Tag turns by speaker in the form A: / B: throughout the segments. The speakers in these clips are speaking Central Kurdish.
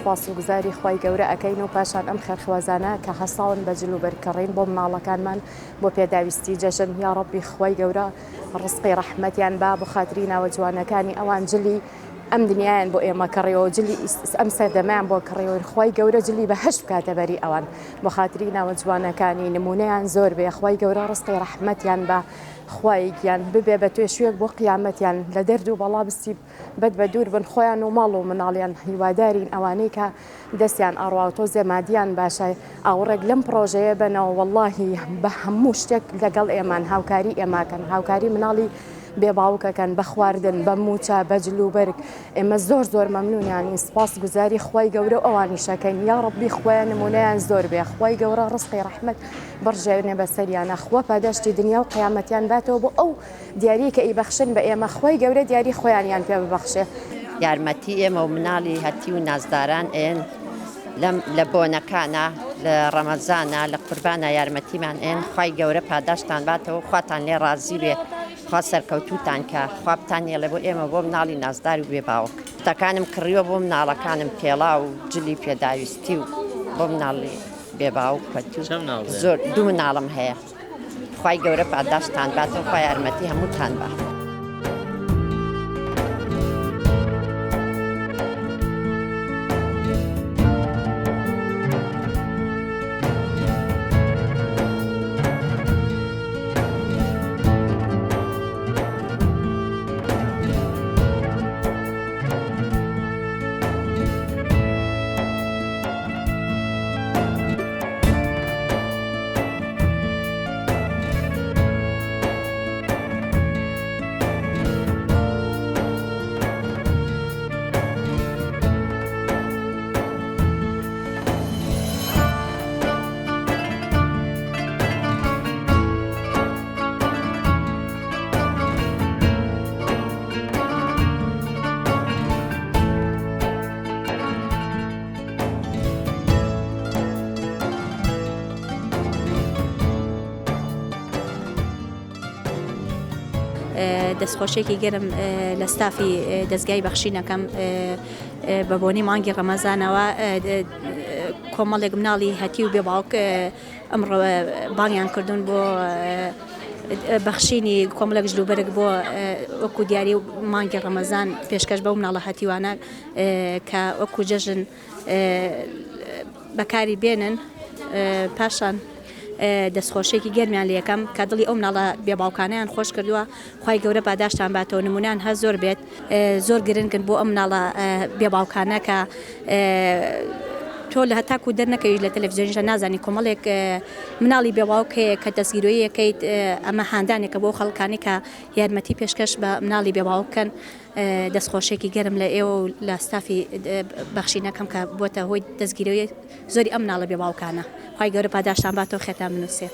A: سپاس و گوزاری خوای گەورە ئەکەین و پاشان ئەم خێرخوازانە کە هەساون بەجل و بەرکەڕین بۆ مناڵەکانمان بۆ پێداویستی جەژن یا ڕەبی خوای گەورە ڕزقی ڕەحمەتیان با بۆ خاتری ناوە جوانەکانی ئەوان جلی ئەم دنیایان بۆ ئێمە کڕیەوە جلی ئەم سەردەمایان بۆ کڕیەوە خوای گەورە جلی بەهەشت بکاتە بەری ئەوان بۆ خاتری ناوە جوانەکانی نمونەیان زۆر بێ خوای گەورە ڕزقی ڕەحمەتیان با خوایگیان ببێ بە توێشوێک بۆ قیامەتیان لە دەرد و بەڵا بستی بەد بە دوور بن خۆیان و ماڵ و مناڵیان هیوادارین ئەوانەی کە دەستیان ئەڕوا و تۆزێ مادیان باشە ئاوڕێک لەم پرۆژەیە بنەوە واللهی بە هەموو شتێک لەگەڵ ئێمان هاوکاری ئێماکەن هاوکاری مناڵی بێباوکەکەن بە خواردن بە موچە بەجل و بەرگ ئێمە زۆر مەمنونیانی سپاس گوزاری خوای گەورە ئەوانیشەکەین یا ڕەبی خۆیان نمونەیان زۆر بێ خوای گەورە ڕزقی ڕەحمەت بڕژێنێ بەسەریانە خوا پاداشتی دنیا و قیامەتیان باتەوە بۆ ئەو دیاری کە ئیبەخشن بە ئێمە خوای گەورە دیاری خۆیانیان پێ ببەخشێ
B: یارمەتی ئێمە و مناڵی هەتی و نازداران ئێن لە بۆنەکانە لە ڕەمەزانە لە قوربانە یارمەتیمان ئێن خوای گەورە پاداشتان باتەوە خواتان لێ ڕازی بێ خوا سەرکەوتوتان کە خوابتان نێڵێ بۆ ئێمە بۆ مناڵی نازدار و بێباوک تەکانم کڕیوە بۆ مناڵەکانم پێڵا و جلی پێداویستی و بۆ مناڵی بێباوک زۆر دوو مناڵم هەیە خوای گەورە پاداشتان باتەوە خوای یارمەتی هەمووتان بە
C: دەستخۆشێکی گەرم لە ستافی دەستگای بەخشینەکەم بە بۆنی مانگی ڕەمەزانەوە کۆمەڵێک مناڵی هەتی و بێباوک ئەمڕۆ بانگیان کردوون بۆ بەخشینی کۆمەڵێک جلوبەرگ بۆ وەکو دیاری مانگی ڕەمەزان پێشکەش بەو مناڵە هەتیوانە کە وەکو جەژن بەکاری بێنن پاشان دەستخۆشێکی گەرمیان لە یەکەم کە دڵی ئەو مناڵە بێباوکانیان خۆش کردووە خوای گەورە پاداشتان باتەوە نمونان هە زۆر بێت زۆر گرنگن بۆ ئەم مناڵە بێباوکانە کە تۆ لە هەتاکو دەرنەکەوی لە تەلەڤیزیۆنیشە نازانی کۆمەڵێک مناڵی بێباوک هەیە کە دەستگیرۆیی یەکەیت ئەمە هاندانێکە بۆ خەڵکانی کە یارمەتی پێشکەش بە مناڵی بێباوکەن دەستخۆشێکی گەرم لە ئێوە و لە ستافی بەخشینەکەم کە بۆتە هۆی دەستگیرۆیی زۆری ئەم مناڵە بێباوکانە خوای گەورە پاداشتان باتەوە خێتان بنووسێ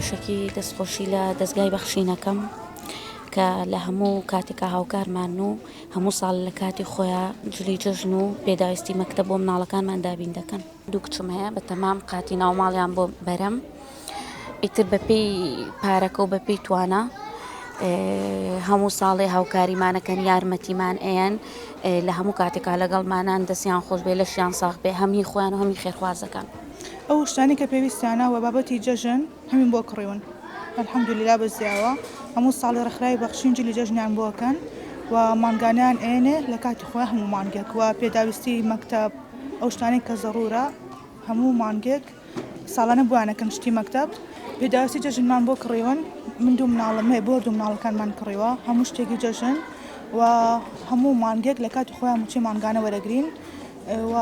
D: پێشەکی دەستخۆشی لە دەستگای بەخشینەکەم کە لە هەموو کاتێکە هاوکارمان و هەموو ساڵ لە کاتی خۆیان جلی جژن و پێداویستی مەکتەب بۆ مناڵەکانمان دابین دەکەن دوو کچم هەیە بە تەمام قاتی ناوماڵیان بۆ بەرەم ئیتر بەپێی پارەکە و بەپێی توانە هەموو ساڵێ هاوکاریمانەکەن یارمەتیمان ئەیەن لە هەموو کاتێکا لەگەڵمانان دەستیان خۆش بێ لەشیان ساغ بێ هەمی خۆیان و هەمی خێرخوازەکان
E: ئەو شتانی کە پێویستیانە و بابەتی جەژن هەمین بۆ کڕیون الحەمدوللا بەزیاوە هەموو ساڵی ڕێکخراوی بەخشین جلی جەژنیان بۆکەن و مانگانیان ئێنێ لە کاتی خۆیان هەموو مانگێک و پێداویستی مەکتەب ئەو شتانی کە زەڕورە هەموو مانگێک ساڵانە بوانەکەن شتی مەکتەب پێداویستی جەژنمان بۆ کڕیون من دوو مناڵم هەیە بۆ دوو مناڵەکانمان کڕیوە هەموو شتێکی جەژن و هەموو مانگێک لە کاتی خۆیان موچی مانگانە وەرەگرین و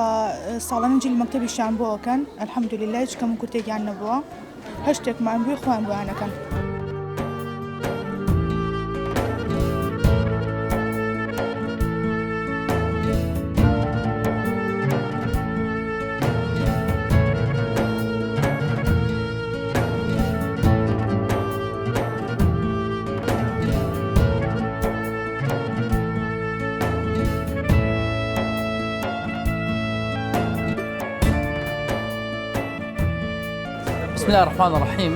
E: ساڵانە جلی مەکتەبیشیان بۆکەن الحەمدوللا هیچ کەم و کورتێکیان نەبووە هەر شتێکمان بووی خۆیان بۆیانەکەن
F: بسم الله الرحمن الرحیم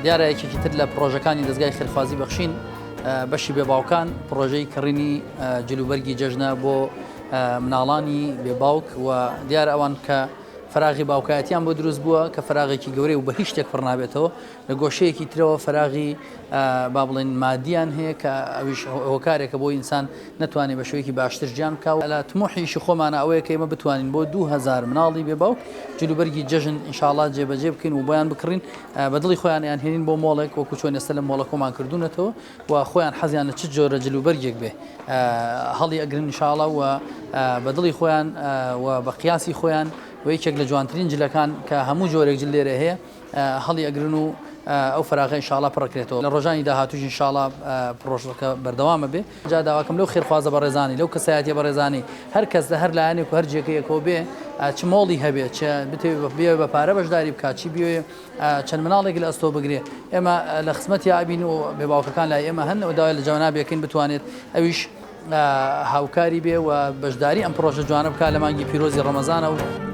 F: دیارە یەکێکی تر لە پرۆژەکانی دەستگای خێرخوازی بەخشین بەشی بێباوکان پرۆژەی کڕینی جلوبەرگی جەژنە بۆ مناڵانی بێباوک و دیارە ئەوان کە فراغی باوکایەتیان بۆ دروست بووە کە فراغێکی گەورەی و بە هیچ شتێک پڕ نابێتەوە لە گۆشەیەکی ترەوە فراغی با بڵێن مادیان هەیە کە ئەویش هۆکارێکە بۆ ئینسان نتوانێت بە شوەیەکی باشتر ژیان بکە لە تموحیشی خۆمانە ئەوەیە کە ئێمە بتوانین بۆ 2000 مناڵی بێباوک جلوبەرگی جەژن ئینشاءڵڵا جێبەجێ بکەین و بۆیان بکڕین بە دڵی خۆیان یان هێنین بۆ مۆڵێک وەکو چۆن ئێستا لە مۆڵە خۆمان کردوونەتەوە و خۆیان حەزیان لە چ جۆرە جلوبەرگێک بێ هەڵی ئەگرن ئینشاءڵڵا و بە دڵی خۆیان و بە قیاسی خۆیان و یەکێک لە جوانترین جلەکان کە هەموو جۆرێک جل لێرە هەیە هەڵی ئەگرن و ئەو فراغە ئینشاءڵڵا پڕکرێتەوە لە ڕۆژانی داهاتووش ئینشاءڵڵا پرۆژەکە بەردەوامە بێ جا داواکەم لەو خێرخوازە بەڕێزانی لەو کەسایەتیە بەڕێزانی هەر کەس لە هەر لایەنێک و هەر جێگەیەکەوە بێ چ مۆڵی هەبێت چ بێ بە پارە بەشداری بکات چی بێ چەند مناڵێکی لە ئەستۆ بگرێ ئێمە لە خزمەتی ئابین و بێباوکەکان لای ئێمە هەن و داوای لە جواناب بێکەین بتوانێت ئەویش هاوکاری بێ و بەشداری ئەم پرۆژە جوانە بکات لە مانگی پیرۆزی ڕەمەزانە و